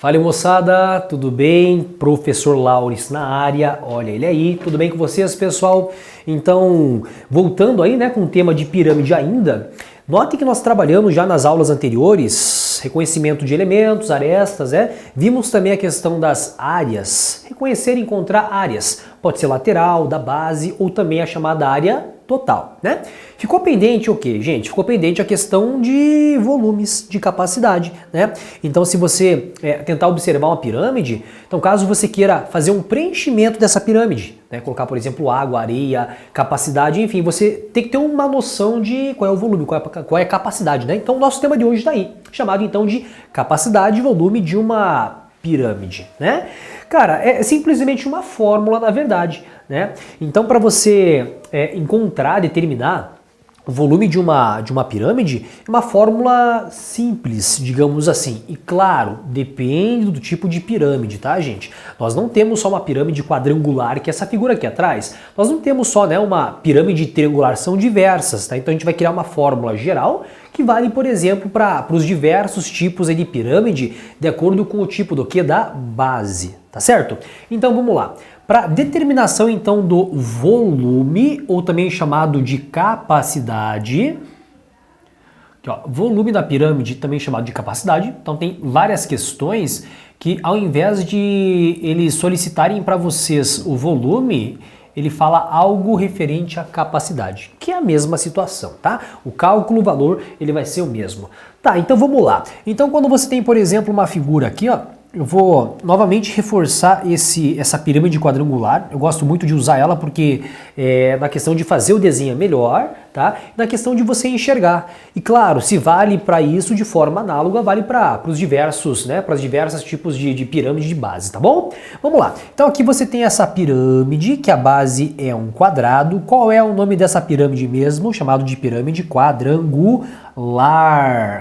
Fala moçada, tudo bem? Professor Lauris na área, olha ele aí, tudo bem com vocês pessoal? Então, voltando aí com o tema de pirâmide ainda, note que nós trabalhamos já nas aulas anteriores, reconhecimento de elementos, arestas, vimos também a questão das áreas, reconhecer e encontrar áreas, pode ser lateral, da base ou também a chamada área total, né? Ficou pendente o quê, gente? Ficou pendente a questão de volumes, de capacidade, né? Então, se você tentar observar uma pirâmide, então caso você queira fazer um preenchimento dessa pirâmide, né? Colocar, por exemplo, água, areia, capacidade, enfim, você tem que ter uma noção de qual é o volume, qual é a capacidade, né? Então, o nosso tema de hoje está aí, chamado então de capacidade e volume de uma pirâmide, né? Cara, é simplesmente uma fórmula, na verdade, né? Então, para você encontrar, determinar o volume de uma pirâmide, é uma fórmula simples, digamos assim. E claro, depende do tipo de pirâmide, tá, gente? Nós não temos só uma pirâmide quadrangular, que é essa figura aqui atrás. Nós não temos só uma pirâmide triangular, são diversas, tá? Então a gente vai criar uma fórmula geral que vale, por exemplo, para os diversos tipos de pirâmide, de acordo com o tipo do que? Da base, tá certo? Então vamos lá. Para determinação então do volume, ou também chamado de capacidade, aqui, ó, volume da pirâmide também chamado de capacidade, então tem várias questões que ao invés de eles solicitarem para vocês o volume, ele fala algo referente à capacidade, que é a mesma situação, tá? O cálculo, o valor, ele vai ser o mesmo. Tá, então vamos lá. Então quando você tem, por exemplo, uma figura aqui, ó, eu vou novamente reforçar essa pirâmide quadrangular. Eu gosto muito de usar ela porque na questão de fazer o desenho é melhor, tá? Na questão de você enxergar. E claro, se vale para isso de forma análoga, vale para os diversos, para os diversos tipos de pirâmide de base, tá bom? Vamos lá. Então aqui você tem essa pirâmide, que a base é um quadrado. Qual é o nome dessa pirâmide mesmo? Chamado de pirâmide quadrangular.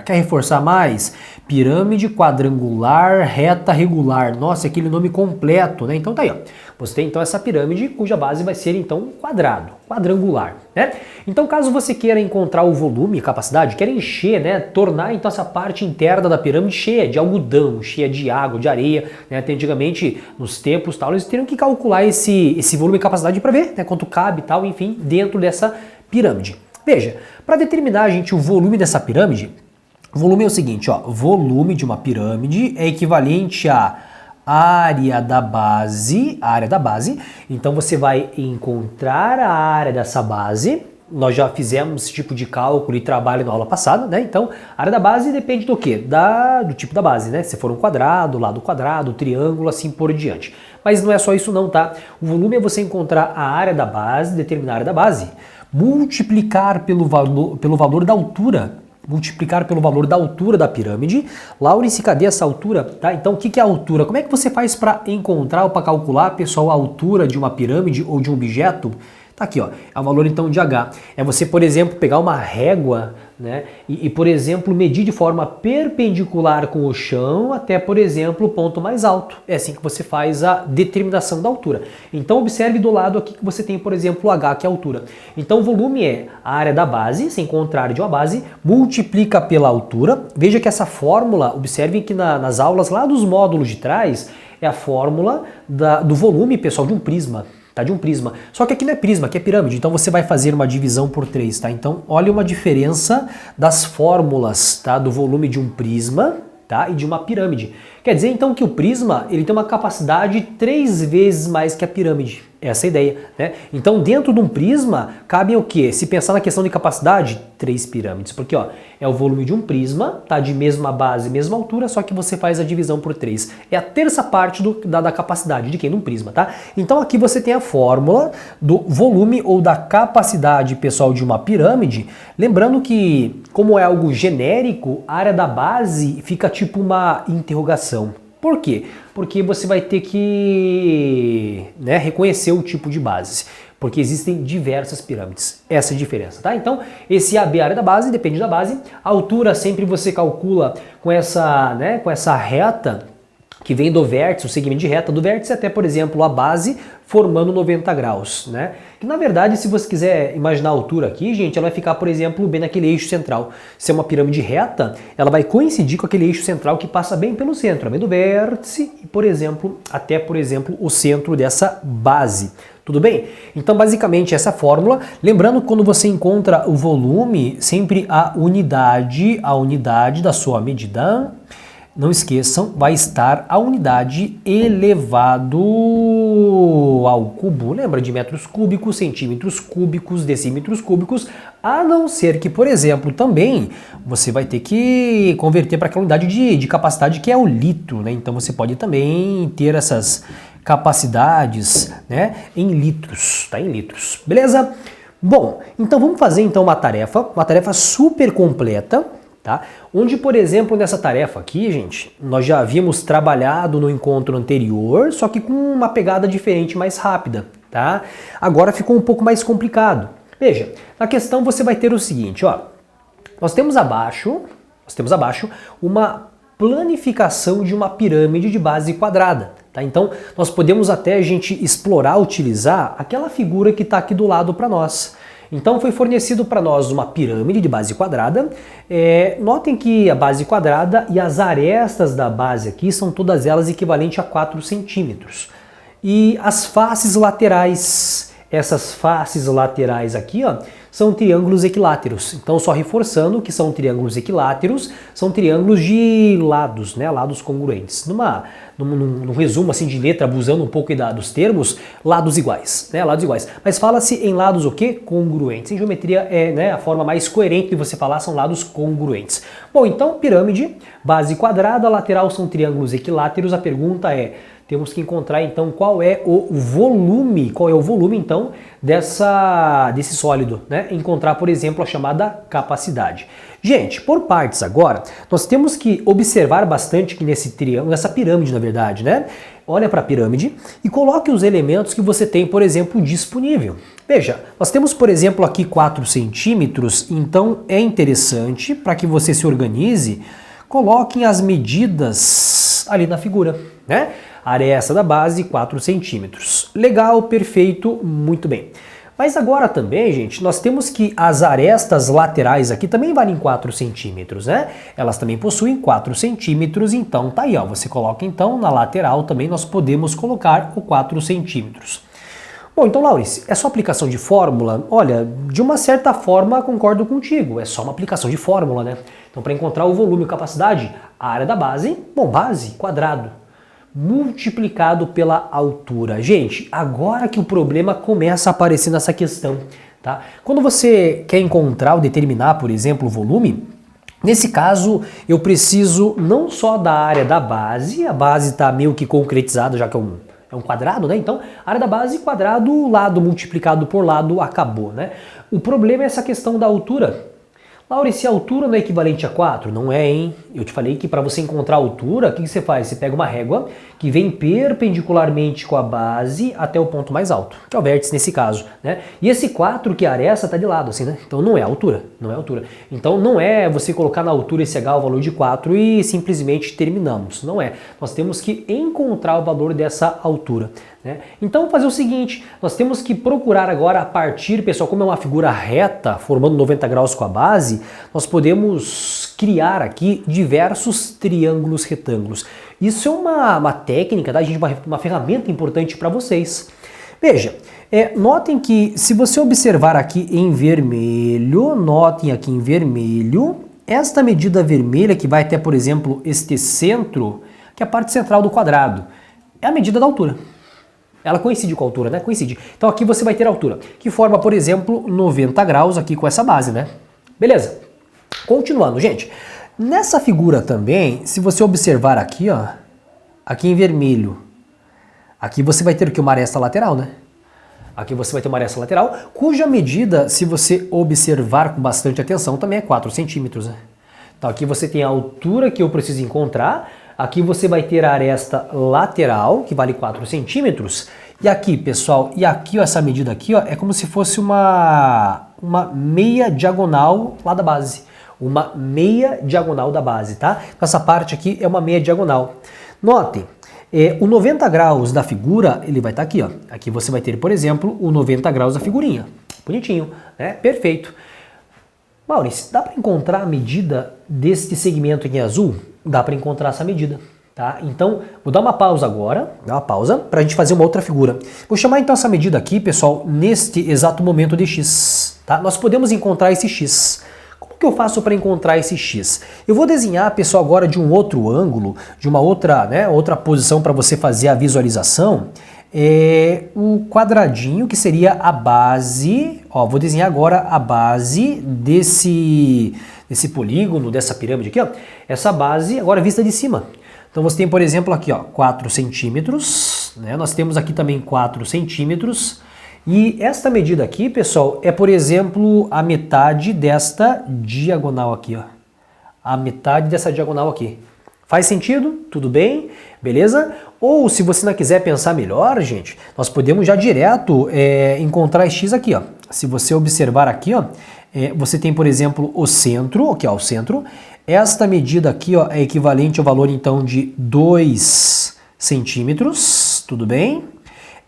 Quer reforçar mais? Pirâmide quadrangular reta regular. Nossa, aquele nome completo, né? Então tá aí, ó. Você tem então essa pirâmide cuja base vai ser então quadrado, quadrangular, né? Então caso você queira encontrar o volume, capacidade, queira encher, tornar então essa parte interna da pirâmide cheia de algodão, cheia de água, de areia, né? Até antigamente, nos tempos tal, eles teriam que calcular esse volume e capacidade para ver, quanto cabe tal, enfim, dentro dessa pirâmide. Veja, para determinar, gente, o volume dessa pirâmide, o volume é o seguinte, ó, volume de uma pirâmide é equivalente à área da base, então você vai encontrar a área dessa base. Nós já fizemos esse tipo de cálculo e trabalho na aula passada, né? Então, a área da base depende do quê? Do tipo da base, né? Se for um quadrado, lado quadrado, triângulo, assim por diante. Mas não é só isso não, tá? O volume é você encontrar a área da base, determinar a área da base, multiplicar pelo valor da altura, da pirâmide. Laurice, cadê essa altura? Tá? Então, o que é a altura? Como é que você faz para encontrar ou para calcular, pessoal, a altura de uma pirâmide ou de um objeto? Tá aqui, ó, é o valor então de H. É você, por exemplo, pegar uma régua, né, e, por exemplo, medir de forma perpendicular com o chão até, por exemplo, o ponto mais alto. É assim que você faz a determinação da altura. Então, observe do lado aqui que você tem, por exemplo, o H, que é a altura. Então, o volume é a área da base, se encontrar de uma base, multiplica pela altura. Veja que essa fórmula, observe que nas aulas lá dos módulos de trás, é a fórmula do volume, pessoal, de um prisma. Tá, de um prisma. Só que aqui não é prisma, aqui é pirâmide, então você vai fazer uma divisão por 3, tá? Então, olha uma diferença das fórmulas, tá? Do volume de um prisma, tá? E de uma pirâmide. Quer dizer, então, que o prisma, ele tem uma capacidade 3 vezes mais que a pirâmide. Essa é a ideia, né? Então, dentro de um prisma, cabe o quê? Se pensar na questão de capacidade, 3 pirâmides. Porque, ó, é o volume de um prisma, tá? De mesma base, mesma altura, só que você faz a divisão por 3. É a terça parte da capacidade de quem? De um prisma, tá? Então, aqui você tem a fórmula do volume ou da capacidade, pessoal, de uma pirâmide. Lembrando que, como é algo genérico, a área da base fica tipo uma interrogação. Por quê? Porque você vai ter que reconhecer o tipo de base, porque existem diversas pirâmides. Essa é a diferença, tá? Então, esse AB, a área da base, depende da base. A altura sempre você calcula com essa reta que vem do vértice, o segmento de reta do vértice até, por exemplo, a base, formando 90 graus, né? Que na verdade, se você quiser imaginar a altura aqui, gente, ela vai ficar, por exemplo, bem naquele eixo central. Se é uma pirâmide reta, ela vai coincidir com aquele eixo central que passa bem pelo centro, bem do vértice e, por exemplo, até, por exemplo, o centro dessa base. Tudo bem? Então, basicamente, essa fórmula, lembrando que quando você encontra o volume, sempre a unidade da sua medida, não esqueçam, vai estar a unidade elevado ao cubo. Lembra de metros cúbicos, centímetros cúbicos, decímetros cúbicos, a não ser que, por exemplo, também você vai ter que converter para aquela unidade de capacidade que é o litro, né? Então você pode também ter essas capacidades, né, em litros, tá? Em litros, beleza? Bom, então vamos fazer então uma tarefa super completa, tá? Onde, por exemplo, nessa tarefa aqui, gente, nós já havíamos trabalhado no encontro anterior, só que com uma pegada diferente, mais rápida, tá? Agora ficou um pouco mais complicado. Veja, na questão você vai ter o seguinte, ó, nós temos abaixo uma planificação de uma pirâmide de base quadrada, tá? Então, nós podemos até, gente, explorar, utilizar aquela figura que está aqui do lado para nós. Então foi fornecido para nós uma pirâmide de base quadrada. Notem que a base quadrada e as arestas da base aqui são todas elas equivalentes a 4 centímetros. E as faces laterais, essas faces laterais aqui, ó, são triângulos equiláteros. Então, só reforçando que são triângulos equiláteros, são triângulos de lados, né? Lados congruentes. Num resumo assim de letra, abusando um pouco dos termos, lados iguais, né? Lados iguais. Mas fala-se em lados o quê? Congruentes. Em geometria, né, a forma mais coerente de você falar são lados congruentes. Bom, então, pirâmide, base quadrada, lateral são triângulos equiláteros. A pergunta é, temos que encontrar então qual é o volume então desse sólido, né? Encontrar, por exemplo, a chamada capacidade. Gente, por partes agora, nós temos que observar bastante que nesse triângulo, nessa pirâmide na verdade, né? Olha para a pirâmide e coloque os elementos que você tem, por exemplo, disponível. Veja, nós temos, por exemplo, aqui 4 centímetros, então é interessante para que você se organize, coloquem as medidas ali na figura, né? Aresta da base, 4 centímetros. Legal, perfeito, muito bem. Mas agora também, gente, nós temos que as arestas laterais aqui também valem 4 centímetros, né? Elas também possuem 4 centímetros, então tá aí, ó. Você coloca então na lateral também nós podemos colocar o 4 centímetros. Bom, então, Laurice, é só aplicação de fórmula? Olha, de uma certa forma concordo contigo, é só uma aplicação de fórmula, né? Então, para encontrar o volume e capacidade, a área da base, bom, base, quadrado, multiplicado pela altura. Gente, agora que o problema começa a aparecer nessa questão, tá? Quando você quer encontrar ou determinar, por exemplo, o volume, nesse caso eu preciso não só da área da base, a base está meio que concretizada, já que é um quadrado, né? Então, área da base, quadrado, lado multiplicado por lado, acabou, né? O problema é essa questão da altura. Laurice, a altura não é equivalente a 4? Não é, hein? Eu te falei que para você encontrar a altura, o que você faz? Você pega uma régua que vem perpendicularmente com a base até o ponto mais alto, que é o vértice nesse caso, né? E esse 4 que a aresta está de lado, assim, né? Então não é altura, não é altura. Então não é você colocar na altura esse H o valor de 4 e simplesmente terminamos. Não é. Nós temos que encontrar o valor dessa altura, né? Então vamos fazer o seguinte, nós temos que procurar agora a partir, pessoal, como é uma figura reta, formando 90 graus com a base, nós podemos criar aqui diversos triângulos retângulos. Isso é uma técnica, tá, gente? Uma ferramenta importante para vocês. Veja, notem que se você observar aqui em vermelho, notem aqui em vermelho, esta medida vermelha que vai até, por exemplo, este centro, que é a parte central do quadrado, é a medida da altura. Ela coincide com a altura, né? Coincide. Então aqui você vai ter a altura, que forma, por exemplo, 90 graus aqui com essa base, né? Beleza. Continuando, gente. Nessa figura também, se você observar aqui, ó, aqui em vermelho, aqui você vai ter o que? Uma aresta lateral, né? Aqui você vai ter uma aresta lateral, cuja medida, se você observar com bastante atenção, também é 4 centímetros, né? Então aqui você tem a altura que eu preciso encontrar. Aqui você vai ter a aresta lateral, que vale 4 centímetros. E aqui, pessoal, e aqui, ó, essa medida aqui, ó, é como se fosse uma meia diagonal lá da base. Uma meia diagonal da base, tá? Então, essa parte aqui é uma meia diagonal. Notem, o 90 graus da figura, ele vai estar aqui, ó. Aqui você vai ter, por exemplo, o 90 graus da figurinha. Bonitinho, né? Perfeito. Maurício, dá para encontrar a medida deste segmento aqui em azul? Dá para encontrar essa medida, tá? Então, vou dar uma pausa agora, para a gente fazer uma outra figura. Vou chamar então essa medida aqui, pessoal, neste exato momento de x, tá? Nós podemos encontrar esse x. Como que eu faço para encontrar esse x? Eu vou desenhar, pessoal, agora de um outro ângulo, de uma outra, né, outra posição para você fazer a visualização. O quadradinho que seria a base, ó, vou desenhar agora a base desse polígono, dessa pirâmide aqui, ó, essa base agora vista de cima. Então você tem, por exemplo, aqui, ó, 4 centímetros, né? Nós temos aqui também 4 centímetros, e esta medida aqui, pessoal, é, por exemplo, a metade desta diagonal aqui, ó, a metade dessa diagonal aqui. Faz sentido? Tudo bem? Beleza? Ou se você não quiser pensar melhor, gente, nós podemos já direto encontrar esse x aqui, ó. Se você observar aqui, ó, você tem, por exemplo, o centro, aqui, ó, o centro. Esta medida aqui, ó, é equivalente ao valor, então, de 2 centímetros, tudo bem?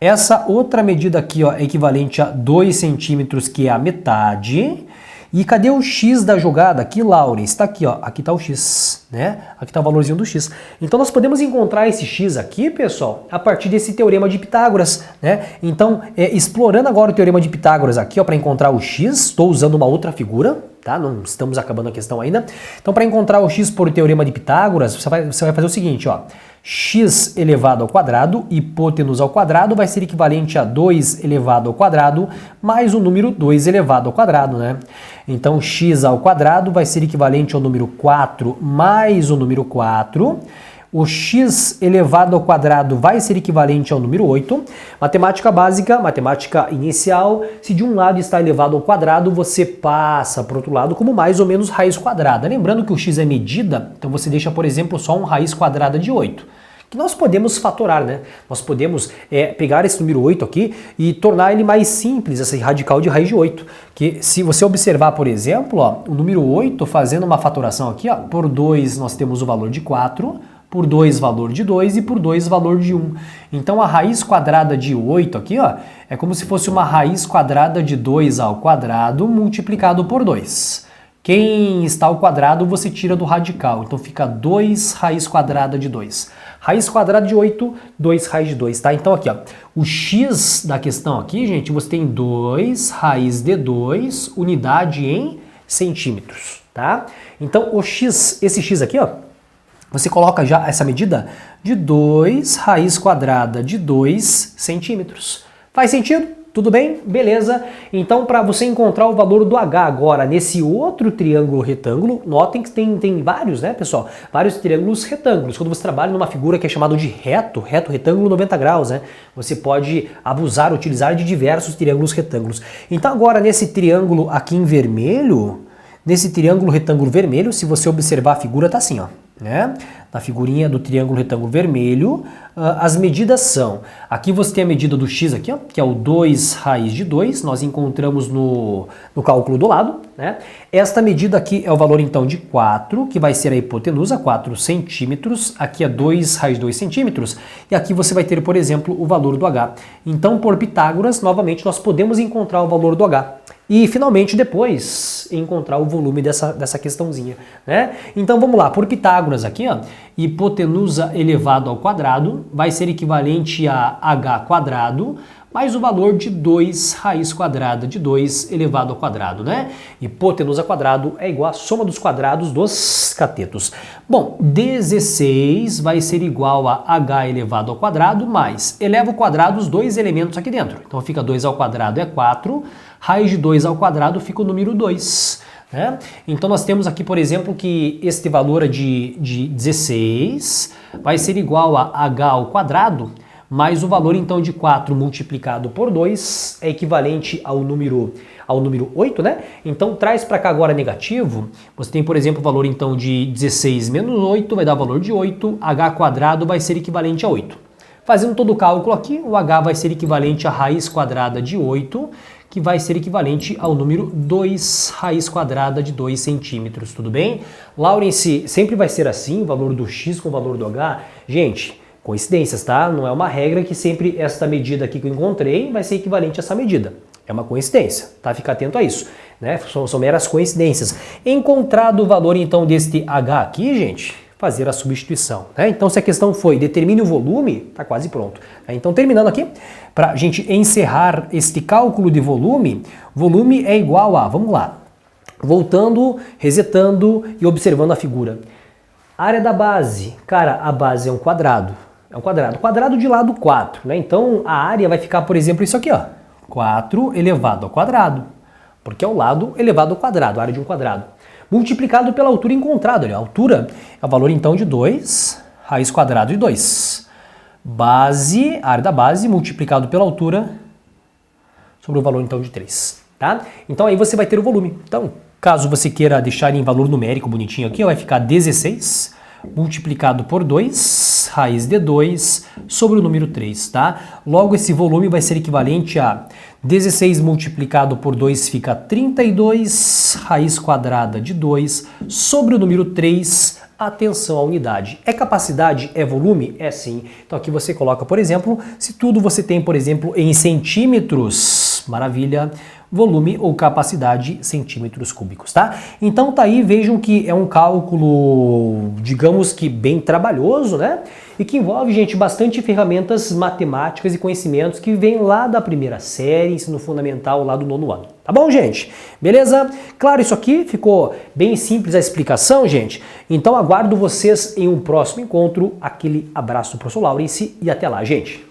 Essa outra medida aqui, ó, é equivalente a 2 centímetros, que é a metade. E cadê o x da jogada? Aqui, Laurence, está aqui, ó. Aqui está o x, né? Aqui está o valorzinho do x. Então nós podemos encontrar esse x aqui, pessoal, a partir desse teorema de Pitágoras, né? Então, explorando agora o teorema de Pitágoras aqui, ó, para encontrar o x, estou usando uma outra figura, tá? Não estamos acabando a questão ainda. Então, para encontrar o x por teorema de Pitágoras, você vai fazer o seguinte, ó. X elevado ao quadrado, hipótenusa ao quadrado, vai ser equivalente a 2 elevado ao quadrado, mais o número 2 elevado ao quadrado, né? Então, x ao quadrado vai ser equivalente ao número 4 mais o número 4. O x elevado ao quadrado vai ser equivalente ao número 8. Matemática básica, matemática inicial, se de um lado está elevado ao quadrado, você passa para o outro lado como mais ou menos raiz quadrada. Lembrando que o x é medida, então você deixa, por exemplo, só um raiz quadrada de 8. Que nós podemos fatorar, né? Nós podemos pegar esse número 8 aqui e tornar ele mais simples, esse radical de raiz de 8. Que se você observar, por exemplo, ó, o número 8, fazendo uma fatoração aqui, ó, por 2 nós temos o valor de 4, por 2 valor de 2 e por 2 valor de 1. Então a raiz quadrada de 8 aqui, ó, é como se fosse uma raiz quadrada de 2 ao quadrado multiplicado por 2. Quem está ao quadrado você tira do radical, então fica 2 raiz quadrada de 2. Raiz quadrada de 8, 2 raiz de 2, tá? Então aqui, ó, o x da questão aqui, gente, você tem 2 raiz de 2, unidade em centímetros, tá? Então o x, esse x aqui, ó, você coloca já essa medida de 2 raiz quadrada de 2 centímetros. Faz sentido? Tudo bem? Beleza. Então, para você encontrar o valor do H agora nesse outro triângulo retângulo, notem que tem vários, né, pessoal? Vários triângulos retângulos. Quando você trabalha numa figura que é chamada de reto, retângulo 90 graus, né? Você pode utilizar de diversos triângulos retângulos. Então, agora nesse triângulo aqui em vermelho, nesse triângulo retângulo vermelho, se você observar a figura, tá assim, ó. Né? Na figurinha do triângulo retângulo vermelho, as medidas são, aqui você tem a medida do x aqui, ó, que é o 2 raiz de 2, nós encontramos no cálculo do lado, né? Esta medida aqui é o valor então de 4, que vai ser a hipotenusa, 4 centímetros, aqui é 2 raiz de 2 centímetros, e aqui você vai ter, por exemplo, o valor do h. Então, por Pitágoras, novamente, nós podemos encontrar o valor do h. E, finalmente, depois, encontrar o volume dessa questãozinha, né? Então, vamos lá. Por Pitágoras aqui, ó, hipotenusa elevado ao quadrado vai ser equivalente a h quadrado mais o valor de 2 raiz quadrada de 2 elevado ao quadrado, né? Hipotenusa quadrado é igual à soma dos quadrados dos catetos. Bom, 16 vai ser igual a h elevado ao quadrado mais, eleva ao quadrado os dois elementos aqui dentro. Então fica 2 ao quadrado é 4, raiz de 2 ao quadrado fica o número 2. Né? Então nós temos aqui, por exemplo, que este valor de 16 vai ser igual a h ao quadrado, mais o valor então de 4 multiplicado por 2 é equivalente ao número 8, né? Então traz para cá agora negativo, você tem, por exemplo, o valor então de 16 menos 8 vai dar o valor de 8, h quadrado vai ser equivalente a 8. Fazendo todo o cálculo aqui, o h vai ser equivalente à raiz quadrada de 8, que vai ser equivalente ao número 2 raiz quadrada de 2 centímetros, tudo bem? Lawrence, sempre vai ser assim, o valor do x com o valor do h? Gente, coincidências, tá? Não é uma regra que sempre esta medida aqui que eu encontrei vai ser equivalente a essa medida. É uma coincidência, tá? Fica atento a isso, né? São meras coincidências. Encontrado o valor, então, deste h aqui, gente, fazer a substituição, né? Então, se a questão foi determine o volume, tá quase pronto. Então, terminando aqui, para a gente encerrar este cálculo de volume, volume é igual a, vamos lá, voltando, resetando e observando a figura. Área da base, cara, a base é um quadrado. É um quadrado. Quadrado de lado 4, né? Então a área vai ficar, por exemplo, isso aqui, ó. 4 elevado ao quadrado. Porque é o lado elevado ao quadrado, a área de um quadrado. Multiplicado pela altura encontrada. Olha, a altura é o valor então de 2, raiz quadrada de 2. Base, a área da base, multiplicado pela altura sobre o valor então de 3. Tá? Então aí você vai ter o volume. Então, caso você queira deixar em valor numérico bonitinho aqui, vai ficar 16 multiplicado por 2, raiz de 2, sobre o número 3, tá? Logo, esse volume vai ser equivalente a 16 multiplicado por 2 fica 32, raiz quadrada de 2, sobre o número 3, atenção à unidade. É capacidade? É volume? É sim. Então aqui você coloca, por exemplo, se tudo você tem, por exemplo, em centímetros, maravilha, volume ou capacidade centímetros cúbicos, tá? Então tá aí, vejam que é um cálculo, digamos que bem trabalhoso, né? E que envolve, gente, bastante ferramentas matemáticas e conhecimentos que vêm lá da primeira série, ensino fundamental, lá do 9º ano. Tá bom, gente? Beleza? Claro, isso aqui ficou bem simples a explicação, gente. Então aguardo vocês em um próximo encontro. Aquele abraço do professor Lawrence e até lá, gente.